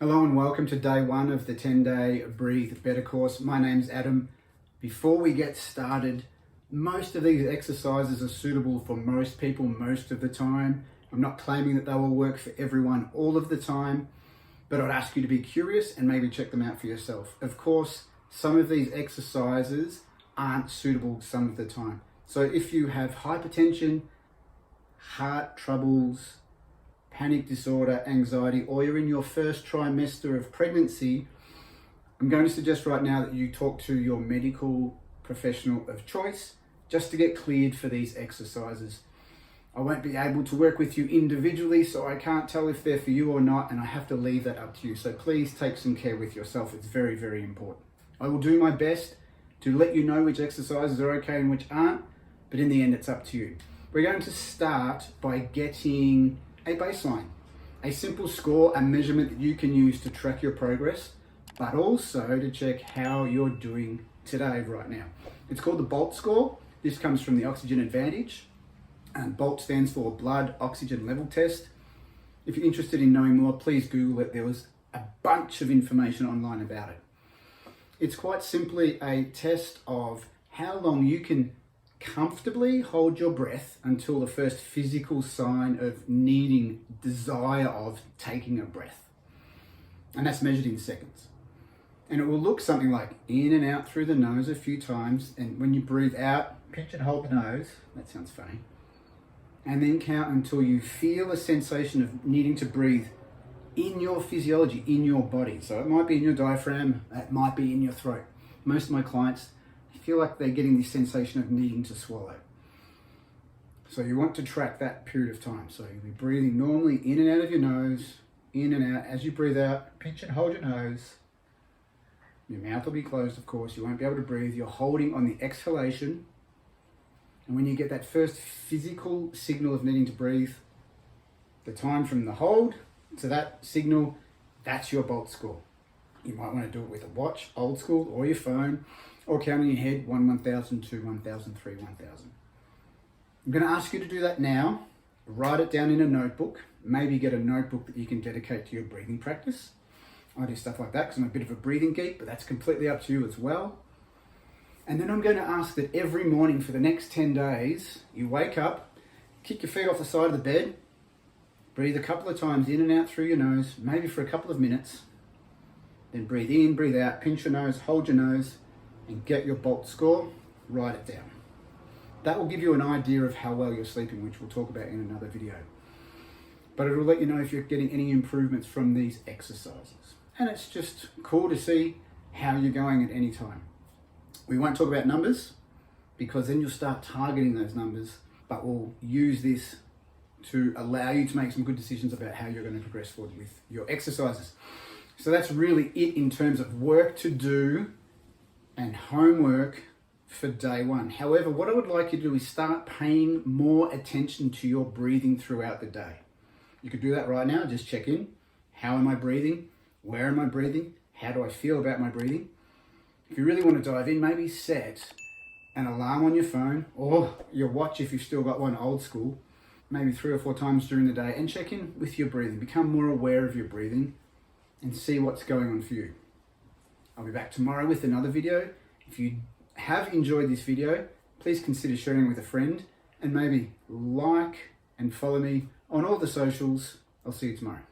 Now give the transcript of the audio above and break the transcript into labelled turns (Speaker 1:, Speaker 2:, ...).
Speaker 1: Hello and welcome to day one of the 10-day Breathe Better course. My name's Adam. Before we get started, most of these exercises are suitable for most people most of the time. I'm not claiming that they will work for everyone all of the time, but I'd ask you to be curious and maybe check them out for yourself. Of course, some of these exercises aren't suitable some of the time. So if you have hypertension, heart troubles, panic disorder, anxiety, or you're in your first trimester of pregnancy, I'm going to suggest right now that you talk to your medical professional of choice just to get cleared for these exercises. I won't be able to work with you individually, so I can't tell if they're for you or not, and I have to leave that up to you. So please take some care with yourself. It's very, very important. I will do my best to let you know which exercises are okay and which aren't, but in the end, it's up to you. We're going to start by getting a baseline, a simple score, a measurement that you can use to track your progress, but also to check how you're doing today, right now. It's called the BOLT score. This comes from the Oxygen Advantage, and BOLT stands for Blood Oxygen Level Test. If you're interested in knowing more, please Google it. There was a bunch of information online about it. It's quite simply a test of how long you can comfortably hold your breath until the first physical sign of needing, desire of taking a breath. And that's measured in seconds. And it will look something like in and out through the nose a few times. And when you breathe out, pinch and hold the nose. That sounds funny. And then count until you feel a sensation of needing to breathe in your physiology, in your body. So it might be in your diaphragm, it might be in your throat. Most of my clients feel like they're getting this sensation of needing to swallow. So you want to track that period of time. So you'll be breathing normally in and out of your nose, in and out. As you breathe out, pinch and hold your nose. Your mouth will be closed, of course. You won't be able to breathe. You're holding on the exhalation. And when you get that first physical signal of needing to breathe, the time from the hold to that signal, that's your BOLT score. You might want to do it with a watch, old school, or your phone, or counting your head, 1, 1,000, 2, 1,000, 3, 1,000. I'm going to ask you to do that now. Write it down in a notebook. Maybe get a notebook that you can dedicate to your breathing practice. I do stuff like that because I'm a bit of a breathing geek, but that's completely up to you as well. And then I'm going to ask that every morning for the next 10 days, you wake up, kick your feet off the side of the bed, breathe a couple of times in and out through your nose, maybe for a couple of minutes. Then breathe in, breathe out, pinch your nose, hold your nose, and get your BOLT score, write it down. That will give you an idea of how well you're sleeping, which we'll talk about in another video. But it will let you know if you're getting any improvements from these exercises. And it's just cool to see how you're going at any time. We won't talk about numbers because then you'll start targeting those numbers, but we'll use this to allow you to make some good decisions about how you're going to progress forward with your exercises. So that's really it in terms of work to do and homework for day one. However, what I would like you to do is start paying more attention to your breathing throughout the day. You could do that right now. Just check in. How am I breathing? Where am I breathing? How do I feel about my breathing? If you really want to dive in, maybe set an alarm on your phone or your watch if you've still got one, old school, maybe 3 or 4 times during the day, and check in with your breathing. Become more aware of your breathing and see what's going on for you. I'll be back tomorrow with another video. If you have enjoyed this video, please consider sharing with a friend and maybe like and follow me on all the socials. I'll see you tomorrow.